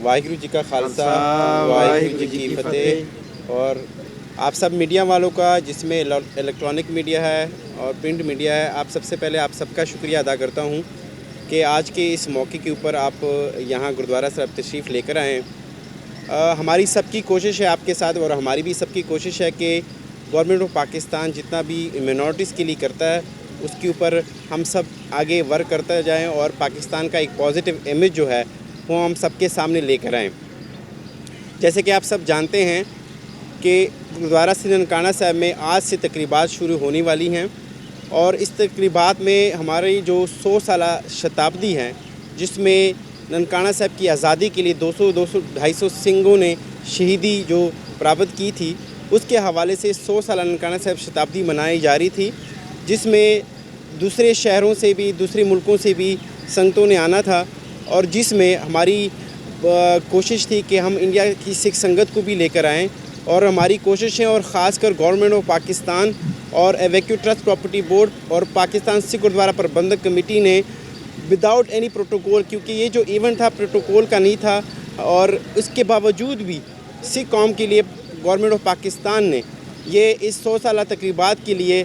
वाहिगुरू जी का खालसा, वाहिगुरू जी की फ़तेह। और आप सब मीडिया वालों का, जिसमें इलेक्ट्रॉनिक मीडिया है और प्रिंट मीडिया है, आप सबसे पहले आप सबका शुक्रिया अदा करता हूँ कि आज के इस मौके के ऊपर आप यहाँ गुरुद्वारा साहब तशरीफ़ लेकर आएँ। हमारी सबकी कोशिश है आपके साथ, और हमारी भी सबकी कोशिश है कि गवर्नमेंट ऑफ पाकिस्तान जितना भी मिनॉरिटीज़ के लिए करता है उसके ऊपर हम सब आगे वर्क करते जाएं और पाकिस्तान का एक पॉजिटिव इमेज जो है वो हम सबके सामने लेकर आएँ। जैसे कि आप सब जानते हैं कि गुरुद्वारा श्री ननकाना साहब में आज से तकरीबात शुरू होने वाली हैं, और इस तकरीबात में हमारी जो 100 साला शताब्दी है, जिसमें ननकाना साहब की आज़ादी के लिए 200-250 सिंहों ने शहीदी जो प्राप्त की थी, उसके हवाले से 100 साला ननकाना साहब शताब्दी मनाई जा रही थी, जिसमें दूसरे शहरों से भी, दूसरे मुल्कों से भी संगतों ने आना था, और जिसमें हमारी कोशिश थी कि हम इंडिया की सिख संगत को भी लेकर आएँ। और हमारी कोशिशें, और ख़ासकर गवर्नमेंट ऑफ पाकिस्तान और एवेक्यू ट्रस्ट प्रॉपर्टी बोर्ड और पाकिस्तान सिख गुरुद्वारा प्रबंधक कमेटी ने विदाउट एनी प्रोटोकॉल, क्योंकि ये जो इवेंट था प्रोटोकॉल का नहीं था, और इसके बावजूद भी सिख कौम के लिए गवर्नमेंट ऑफ पाकिस्तान ने ये इस 100 साला तकरीबात के लिए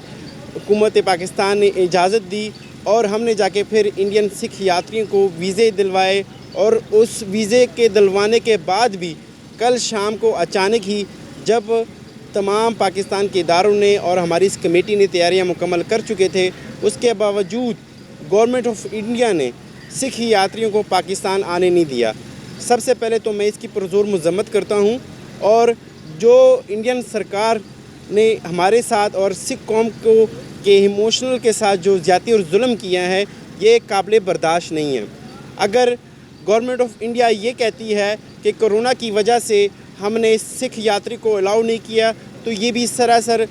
हुकूमत पाकिस्तान ने इजाज़त दी, और हमने जाके फिर इंडियन सिख यात्रियों को वीज़े दिलवाए। और उस वीज़े के दिलवाने के बाद भी कल शाम को अचानक ही, जब तमाम पाकिस्तान के इदारों ने और हमारी इस कमेटी ने तैयारियां मुकम्मल कर चुके थे, उसके बावजूद गवर्नमेंट ऑफ इंडिया ने सिख यात्रियों को पाकिस्तान आने नहीं दिया। सबसे पहले तो मैं इसकी पुरज़ोर मज़म्मत करता हूं, और जो इंडियन सरकार ने हमारे साथ और सिख कौम को के इमोशनल के साथ जो ज़्यादती और जुल्म किया है, ये काबिल बर्दाश्त नहीं है। अगर गवर्नमेंट ऑफ इंडिया ये कहती है कि कोरोना की वजह से हमने सिख यात्री को अलाउ नहीं किया, तो ये भी सरासर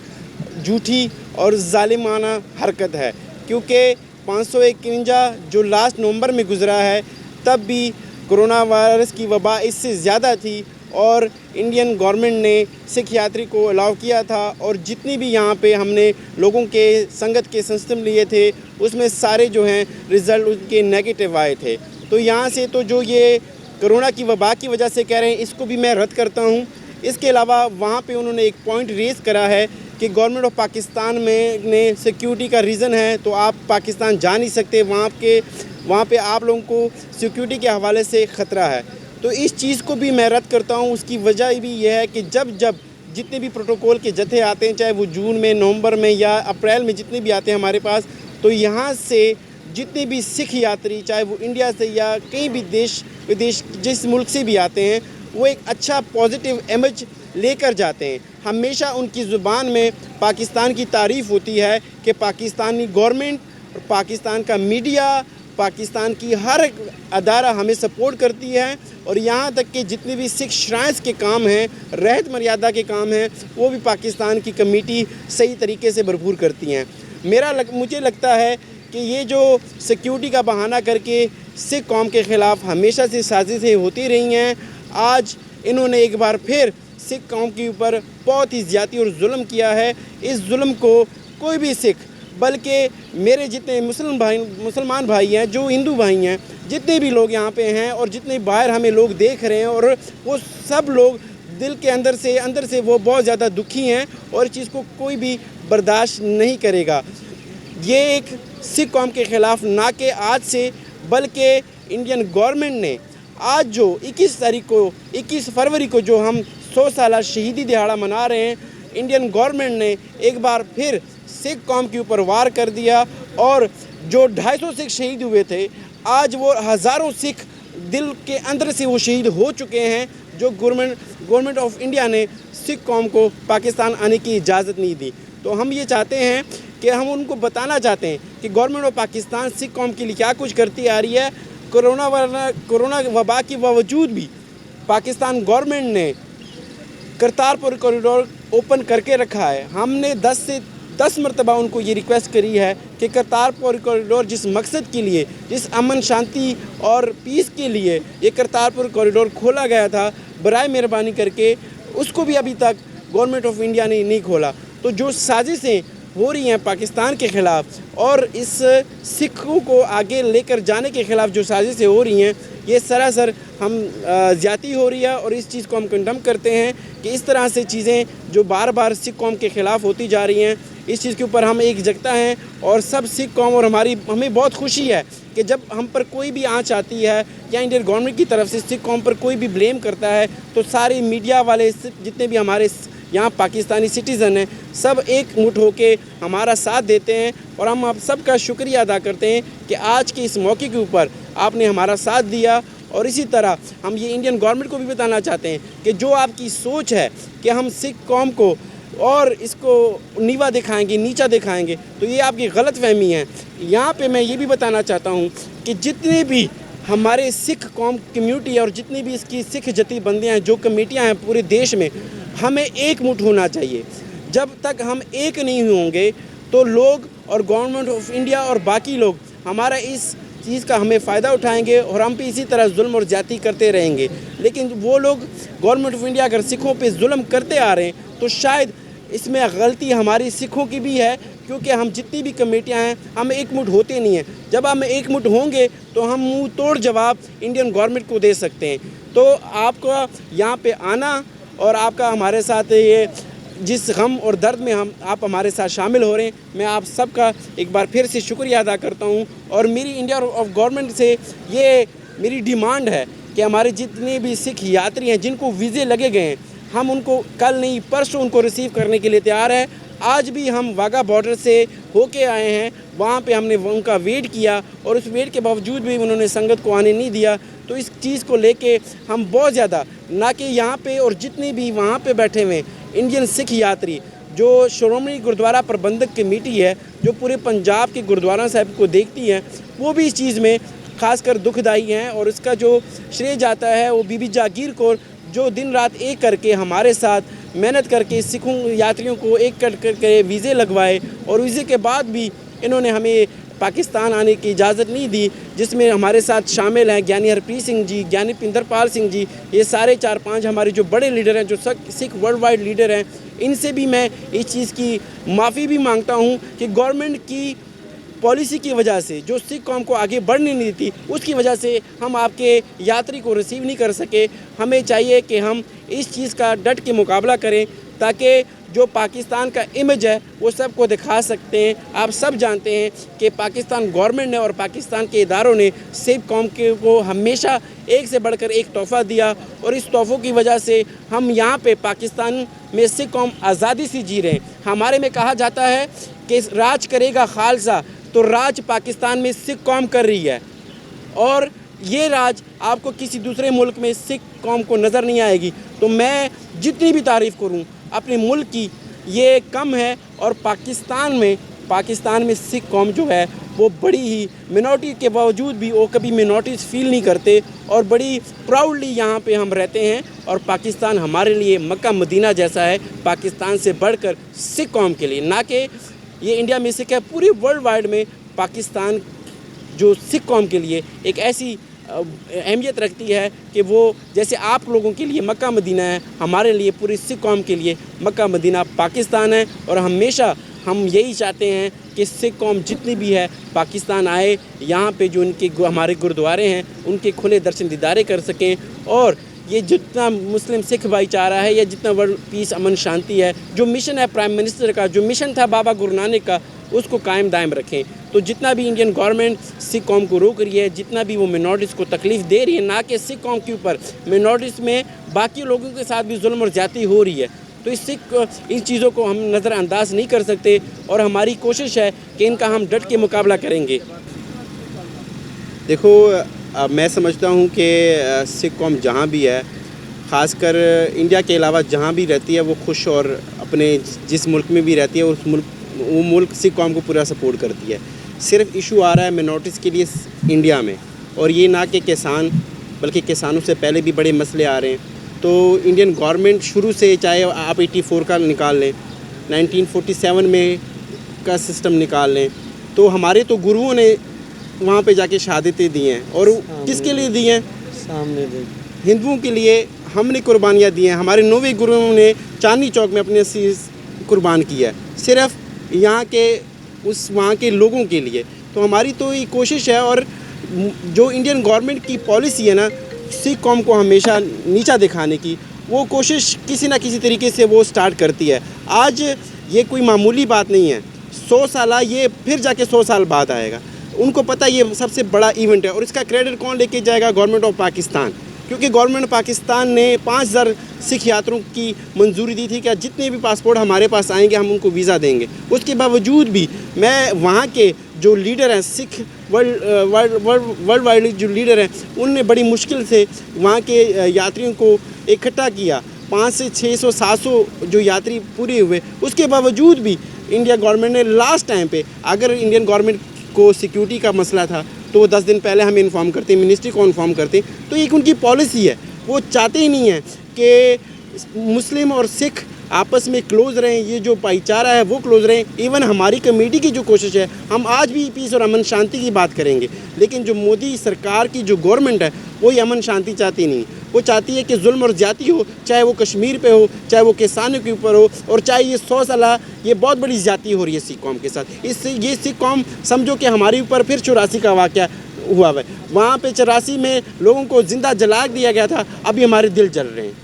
झूठी और जालिमाना हरकत है, क्योंकि 551 जो लास्ट नवंबर में गुज़रा है, तब भी कोरोना वायरस की वबा इससे ज़्यादा थी, और इंडियन गवर्नमेंट ने सिख यात्री को अलाउ किया था। और जितनी भी यहाँ पे हमने लोगों के संगत के सिस्टम लिए थे, उसमें सारे जो हैं रिज़ल्ट उनके नेगेटिव आए थे। तो यहाँ से तो जो ये कोरोना की वबा की वजह से कह रहे हैं, इसको भी मैं रद्द करता हूँ। इसके अलावा वहाँ पे उन्होंने एक पॉइंट रेज़ करा है कि गवर्नमेंट ऑफ पाकिस्तान में ने सिक्योरिटी का रीज़न है, तो आप पाकिस्तान जा नहीं सकते, वहाँ पे आप लोगों को सिक्योरिटी के हवाले से ख़तरा है। तो इस चीज़ को भी मैं रद्द करता हूँ। उसकी वजह भी यह है कि जब जितने भी प्रोटोकॉल के जत्थे आते हैं, चाहे वो जून में, नवंबर में या अप्रैल में जितने भी आते हैं हमारे पास, तो यहाँ से जितने भी सिख यात्री, चाहे वो इंडिया से या कहीं भी देश विदेश जिस मुल्क से भी आते हैं, वो एक अच्छा पॉजिटिव इमेज लेकर जाते हैं। हमेशा उनकी ज़ुबान में पाकिस्तान की तारीफ़ होती है कि पाकिस्तानी गवर्नमेंट और पाकिस्तान का मीडिया, पाकिस्तान की हर अदारा हमें सपोर्ट करती है, और यहाँ तक कि जितने भी सिख श्राइन्स के काम हैं, रहत मर्यादा के काम हैं, वो भी पाकिस्तान की कमेटी सही तरीके से भरपूर करती हैं। मुझे लगता है कि ये जो सिक्योरिटी का बहाना करके सिख कौम के ख़िलाफ़ हमेशा से साजिशें होती रही हैं, आज इन्होंने एक बार फिर सिख कौम के ऊपर बहुत ही ज़्यादती और जुल्म किया है। इस जुल्म को कोई भी सिख, बल्कि मेरे जितने मुसलमान भाई हैं, जो हिंदू भाई हैं, जितने भी लोग यहाँ पे हैं और जितने बाहर हमें लोग देख रहे हैं, और वो सब लोग दिल के अंदर से वो बहुत ज़्यादा दुखी हैं, और इस चीज़ को कोई भी बर्दाश्त नहीं करेगा। ये एक सिख कौम के ख़िलाफ़ ना कि आज से, बल्कि इंडियन गवर्नमेंट ने आज जो 21 फरवरी को जो हम 100 साला शहीदी दिहाड़ा मना रहे हैं, इंडियन गवर्नमेंट ने एक बार फिर सिख कौम के ऊपर वार कर दिया, और जो 250 सिख शहीद हुए थे, आज वो हज़ारों सिख दिल के अंदर से वो शहीद हो चुके हैं, जो गवर्नमेंट ऑफ इंडिया ने सिख कौम को पाकिस्तान आने की इजाज़त नहीं दी। तो हम ये चाहते हैं कि हम उनको बताना चाहते हैं कि गवर्नमेंट ऑफ पाकिस्तान सिख कौम के लिए क्या कुछ करती आ रही है। कोरोना वबा के बावजूद भी पाकिस्तान गवर्नमेंट ने करतारपुर कॉरिडोर ओपन करके रखा है। हमने 10 मरतबा उनको ये रिक्वेस्ट करी है कि करतारपुर कॉरिडोर जिस मकसद के लिए, जिस अमन शांति और पीस के लिए ये करतारपुर कॉरिडोर खोला गया था, बराए मेहरबानी करके उसको भी अभी तक गवर्नमेंट ऑफ इंडिया ने नहीं खोला। तो जो साजिशें हो रही हैं पाकिस्तान के ख़िलाफ़ और इस सिखों को आगे लेकर जाने के ख़िलाफ़ जो साजिशें हो रही हैं, ये सरासर हम ज़्यादती हो रही है और इस चीज़ को हम कंडम करते हैं कि इस तरह से चीज़ें जो बार बार सिख कौम के ख़िलाफ़ होती जा रही हैं, इस चीज़ के ऊपर हम एक जगता हैं और सब सिख कौम और हमें बहुत खुशी है कि जब हम पर कोई भी आँच आती है या इंडियन गवर्नमेंट की तरफ से सिख कौम पर कोई भी ब्लेम करता है तो सारे मीडिया वाले जितने भी हमारे यहाँ पाकिस्तानी सिटीज़न हैं सब एक मुठ होके हमारा साथ देते हैं और हम आप सबका शुक्रिया अदा करते हैं कि आज के इस मौके के ऊपर आपने हमारा साथ दिया। और इसी तरह हम ये इंडियन गवर्नमेंट को भी बताना चाहते हैं कि जो आपकी सोच है कि हम सिख कौम को और इसको नीवा दिखाएंगे, नीचा दिखाएंगे, तो ये आपकी गलत फहमी है। यहाँ पे मैं ये भी बताना चाहता हूँ कि जितने भी हमारे सिख कौम कम्यूनिटी है और जितनी भी इसकी सिख जथेबंदियाँ हैं, जो कमेटियाँ हैं पूरे देश में, हमें एक मुठ होना चाहिए। जब तक हम एक नहीं होंगे तो लोग और गवर्नमेंट ऑफ इंडिया और बाकी लोग हमारा इस चीज़ का हमें फ़ायदा उठाएंगे और हम पे इसी तरह जुल्म और ज़्यादती करते रहेंगे। लेकिन वो लोग गवर्नमेंट ऑफ इंडिया अगर सिखों पे जुल्म करते आ रहे हैं तो शायद इसमें गलती हमारी सिखों की भी है, क्योंकि हम जितनी भी कमेटियां हैं हम एकमुठ होते नहीं हैं। जब हम एकमुठ होंगे तो हम मुंह तोड़ जवाब इंडियन गवर्नमेंट को दे सकते हैं। तो आपका यहाँ पे आना और आपका हमारे साथ ये जिस गम और दर्द में आप हमारे साथ शामिल हो रहे हैं, मैं आप सबका एक बार फिर से शुक्रिया अदा करता हूँ। और मेरी इंडिया ऑफ गवर्नमेंट से ये मेरी डिमांड है कि हमारे जितने भी सिख यात्री हैं जिनको वीज़े लगे गए हैं, हम उनको कल नहीं परसों उनको रिसीव करने के लिए तैयार हैं। आज भी हम वाघा बॉर्डर से होके आए हैं, वहाँ पे हमने उनका वेट किया और उस वेट के बावजूद भी उन्होंने संगत को आने नहीं दिया। तो इस चीज़ को लेके हम बहुत ज़्यादा, ना कि यहाँ पे और जितने भी वहाँ पे बैठे हुए इंडियन सिख यात्री, जो श्रोमणी गुरुद्वारा प्रबंधक कमेटी है जो पूरे पंजाब के गुरुद्वारा साहिब को देखती है, वो भी इस चीज़ में खासकर दुखदाई हैं। और इसका जो श्रेय जाता है वो बीबी जागीर कौर, जो दिन रात एक करके हमारे साथ मेहनत करके सिखों यात्रियों को एक करके वीज़े लगवाए और वीज़े के बाद भी इन्होंने हमें पाकिस्तान आने की इजाज़त नहीं दी, जिसमें हमारे साथ शामिल हैं ज्ञानी हरप्रीत सिंह जी, ज्ञानी पिंदरपाल सिंह जी, ये सारे 4-5 हमारे जो बड़े लीडर हैं, जो सिख वर्ल्ड वाइड लीडर हैं। इनसे भी मैं इस चीज़ की माफ़ी भी मांगता हूँ कि गवर्नमेंट की पॉलिसी की वजह से जो सिख कौम को आगे बढ़ने नहीं देती, उसकी वजह से हम आपके यात्री को रिसीव नहीं कर सके। हमें चाहिए कि हम इस चीज़ का डट के मुकाबला करें ताकि जो पाकिस्तान का इमेज है वो सबको दिखा सकते हैं। आप सब जानते हैं कि पाकिस्तान गवर्नमेंट ने और पाकिस्तान के इदारों ने सिख कौम के को हमेशा एक से बढ़कर एक तोहफ़ा दिया और इस तोहफ़ों की वजह से हम यहाँ पे पाकिस्तान में सिख कौम आज़ादी से जी रहे हैं। हमारे में कहा जाता है कि राज करेगा खालसा, तो राज पाकिस्तान में सिख कौम कर रही है और ये राज आपको किसी दूसरे मुल्क में सिख कौम को नज़र नहीं आएगी। तो मैं जितनी भी तारीफ़ करूं अपने मुल्क की, ये कम है। और पाकिस्तान में सिख कौम जो है वो बड़ी ही मिनॉरिटी के बावजूद भी वो कभी मिनॉरिटीज़ फील नहीं करते और बड़ी प्राउडली यहाँ पे हम रहते हैं। और पाकिस्तान हमारे लिए मक्का मदीना जैसा है, पाकिस्तान से बढ़कर सिख कौम के लिए, ना कि ये इंडिया में सिख है, पूरी वर्ल्ड वाइड में पाकिस्तान जो सिख कौम के लिए एक ऐसी अहमियत रखती है कि वो जैसे आप लोगों के लिए मक्का मदीना है, हमारे लिए पूरी सिख कौम के लिए मक्का मदीना पाकिस्तान है। और हमेशा हम यही चाहते हैं कि सिख कौम जितनी भी है पाकिस्तान आए, यहाँ पे जो उनके हमारे गुरुद्वारे हैं उनके खुले दर्शन दीदारे कर सकें और ये जितना मुस्लिम सिख भाईचारा है या जितना वर्ल्ड पीस अमन शांति है, जो मिशन है प्राइम मिनिस्टर का, जो मिशन था बाबा गुरु नानक का, उसको कायम दायम रखें। तो जितना भी इंडियन गवर्नमेंट सिख कौम को रोक रही है, जितना भी वो मिनॉरिटीज़ को तकलीफ़ दे रही है, ना कि सिख कौम के ऊपर, मिनॉरिटीज़ में बाकी लोगों के साथ भी जुल्म और ज़्यादती हो रही है। तो इन चीज़ों को हम नज़रअंदाज नहीं कर सकते और हमारी कोशिश है कि इनका हम डट के मुकाबला करेंगे। देखो, मैं समझता हूँ कि सिख कौम जहाँ भी है, ख़ासकर इंडिया के अलावा जहाँ भी रहती है, वो खुश और अपने जिस मुल्क में भी रहती है वो मुल्क सिख कौम को पूरा सपोर्ट करती है। सिर्फ इशू आ रहा है मिनॉरिटीज़ के लिए इंडिया में, और ये ना कि किसान, बल्कि किसानों से पहले भी बड़े मसले आ रहे हैं। तो इंडियन गवर्नमेंट शुरू से, चाहे आप 84 का निकाल लें, 1947 में का सिस्टम निकाल लें, तो हमारे तो गुरुओं ने वहाँ पे जाके शहादतें दी हैं। और किसके लिए दी हैं? सामने हिंदुओं के लिए हमने कुर्बानियाँ दी हैं। हमारे 9वें गुरुओं ने चांदनी चौक में अपने असीस कुर्बान किया है, सिर्फ यहाँ के वहाँ के लोगों के लिए। तो हमारी तो ये कोशिश है, और जो इंडियन गवर्नमेंट की पॉलिसी है ना सिख कौम को हमेशा नीचा दिखाने की, वो कोशिश किसी ना किसी तरीके से वो स्टार्ट करती है। आज ये कोई मामूली बात नहीं है, 100 साल ये फिर जाके 100 साल बाद आएगा। उनको पता है ये सबसे बड़ा इवेंट है और इसका क्रेडिट कौन लेके जाएगा? गवर्नमेंट ऑफ पाकिस्तान, क्योंकि गवर्नमेंट पाकिस्तान ने 5000 सिख यात्रियों की मंजूरी दी थी कि जितने भी पासपोर्ट हमारे पास आएंगे हम उनको वीज़ा देंगे। उसके बावजूद भी मैं वहाँ के जो लीडर हैं सिख वर्ल्ड वाइड जो लीडर हैं उनने बड़ी मुश्किल से वहाँ के यात्रियों को इकट्ठा किया। 500 से 600 700 जो यात्री पूरे हुए, उसके बावजूद भी इंडिया गवर्नमेंट ने लास्ट टाइम पे, अगर इंडियन गवर्नमेंट को सिक्योरिटी का मसला था तो वो 10 दिन पहले हमें इन्फॉर्म करते, मिनिस्ट्री को इन्फॉर्म करते। तो एक उनकी पॉलिसी है, वो चाहते ही नहीं है कि मुस्लिम और सिख आपस में क्लोज रहें, ये जो भाईचारा है वो क्लोज रहें। इवन हमारी कमेटी की जो कोशिश है, हम आज भी पीस और अमन शांति की बात करेंगे, लेकिन जो मोदी सरकार की जो गवर्नमेंट है वो ये अमन शांति चाहती नहीं। वो चाहती है कि जुल्म और ज़्यादती हो, चाहे वो कश्मीर पे हो, चाहे वो किसानों के ऊपर हो, और चाहे ये 100 साल ये बहुत बड़ी ज़्यादती हो रही है सिख कौम के साथ। इससे ये सिख कौम समझो कि हमारे ऊपर फिर 84 का वाक़या हुआ है। वहाँ पे 84 में लोगों को ज़िंदा जला दिया गया था, अभी हमारे दिल जल रहे हैं।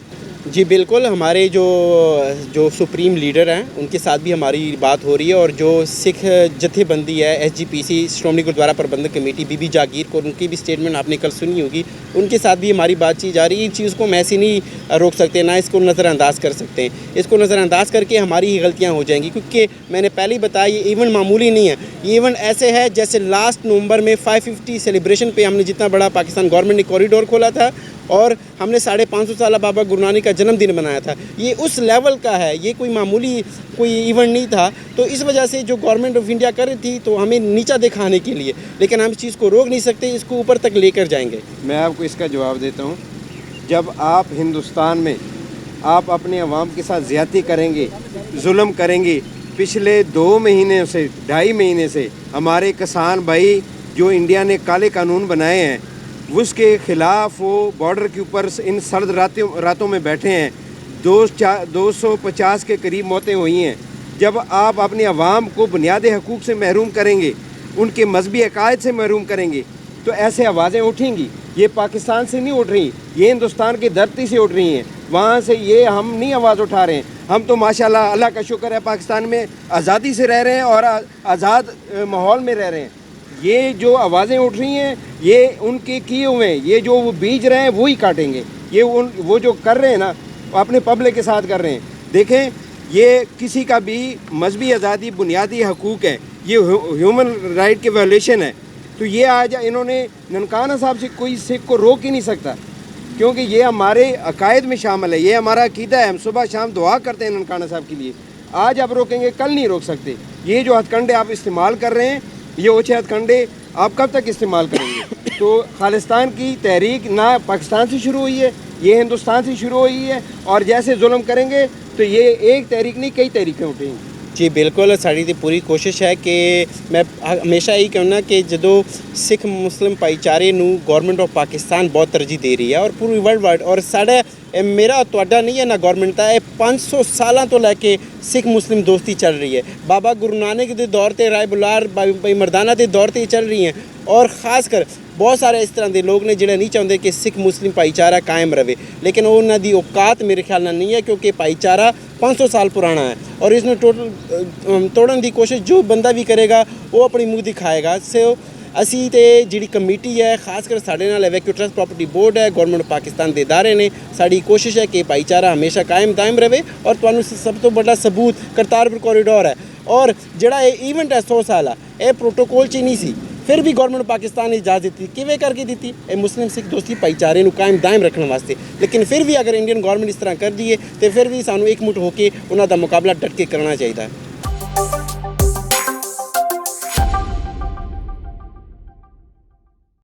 जी बिल्कुल, हमारे जो सुप्रीम लीडर हैं उनके साथ भी हमारी बात हो रही है, और जो सिख जथेबंदी है SGPC श्रोमणी गुरुद्वारा प्रबंधक कमेटी, बीबी जागीर को, उनकी भी स्टेटमेंट आपने कल सुनी होगी, उनके साथ भी हमारी बातचीत जा रही है। इस चीज़ को हम ऐसे नहीं रोक सकते, ना इसको नज़रअंदाज कर सकते हैं। इसको नज़रअंदाज करके हमारी ही गलतियाँ हो जाएंगी, क्योंकि मैंने पहले ही बताया ये इवेंट मामूली नहीं है। ये इवेंट ऐसे है जैसे लास्ट नवंबर में 550 सेलिब्रेशन पे हमने जितना बड़ा पाकिस्तान गवर्नमेंट ने कॉरिडोर खोला था और हमने 550 साल बाबा गुरु नानक का जन्मदिन मनाया था, ये उस लेवल का है, ये कोई मामूली कोई इवेंट नहीं था। तो इस वजह से जो गवर्नमेंट ऑफ इंडिया कर रही थी तो हमें नीचा दिखाने के लिए, लेकिन हम इस चीज़ को रोक नहीं सकते, इसको ऊपर तक लेकर जाएंगे। मैं आपको इसका जवाब देता हूँ। जब आप हिंदुस्तान में आप अपने अवाम के साथ ज़्यादती करेंगे, जुल्म करेंगे, पिछले 2 महीने से 2.5 महीने से हमारे किसान भाई जो इंडिया ने काले कानून बनाए हैं उसके ख़िलाफ़ वो बॉर्डर के ऊपर इन सर्द रातों में बैठे हैं। 250 के करीब मौतें हुई हैं। जब आप अपने अवाम को बुनियादी हकूक़ से महरूम करेंगे, उनके मजहबी अकायद से महरूम करेंगे, तो ऐसे आवाज़ें उठेंगी। ये पाकिस्तान से नहीं उठ रही, ये हिंदुस्तान की धरती से उठ रही हैं। वहाँ से ये हम नहीं आवाज़ उठा रहे हैं। हम तो माशाल्लाह अल्लाह का शुक्र है पाकिस्तान में आज़ादी से रह रहे हैं और आज़ाद माहौल में रह रहे हैं। ये जो आवाज़ें उठ रही हैं ये उनके किए हुए हैं, ये जो वो बीज रहे हैं वो ही काटेंगे। ये वो जो कर रहे हैं ना अपने पब्लिक के साथ कर रहे हैं। देखें, ये किसी का भी मजहबी आज़ादी बुनियादी हकूक़ है, ये ह्यूमन राइट के वायलेशन है। तो ये आज इन्होंने ननकाना साहब से कोई सिख को रोक ही नहीं सकता, क्योंकि ये हमारे अकायद में शामिल है, ये हमारा अकीदा है। हम सुबह शाम दुआ करते हैं ननकाना साहब के लिए। आज आप रोकेंगे, कल नहीं रोक सकते। ये जो हथकंडे आप इस्तेमाल कर रहे हैं, ये ओछे हथकंडे आप कब तक इस्तेमाल करेंगे? तो खालिस्तान की तहरीक ना पाकिस्तान से शुरू हुई है, ये हिंदुस्तान से शुरू हुई है, और जैसे जुल्म करेंगे तो ये एक तहरीक नहीं कई तहरीकें उठेंगी। जी बिल्कुल, साड़ी दी पूरी कोशिश है कि मैं हमेशा यही कहना कि जो सिख मुस्लिम भाईचारे नूं गवर्नमेंट ऑफ पाकिस्तान बहुत तरजीह दे रही है, और पूरी वर्ल्ड वाइड, और साढ़ा मेरा तुहाडा नहीं है ना गवर्नमेंट का, 500 साल तो लैके सिख मुस्लिम दोस्ती चल रही है। बाबा गुरु नानक के दौर ते, राय बुलार भाई मरदाना के दौर ते चल रही हैं, और ख़ासकर बहुत सारे इस तरह के लोग ने जिहड़े नहीं चाहते कि सिख मुस्लिम भाईचारा कायम रहे, लेकिन उन्होंने दी औकात मेरे ख्याल नाल नहीं है, क्योंकि भाईचारा 500 साल पुराना है और इसमें टोटल तोड़न की कोशिश जो बंदा भी करेगा वो अपनी मुँह दिखाएगा। सो असी तो जिहड़ी कमेटी है, खासकर साढ़े नाल एवेक्यू ट्रस्ट प्रॉपर्टी बोर्ड है, गवर्नमेंट पाकिस्तान के इदारे ने, साड़ी कोशिश है कि भाईचारा हमेशा कायम दायम रहे। और तुहानू सब तो बड़ा सबूत करतारपुर कॉरीडोर है, और जिहड़ा ये इवेंट है 100 साल ये प्रोटोकॉल च ही नहीं सी, फिर भी गवर्नमेंट पाकिस्तान ने इजाज़त दी। किवें करके दी? ये मुस्लिम सिख दोस्ती भाईचारे नूं कायम दायम रखने वास्ते। लेकिन फिर भी अगर इंडियन गवर्नमेंट इस तरह कर दी है तो फिर भी सानू एकमुठ होकर उन्हां दा मुकाबला डट के करना चाहिए।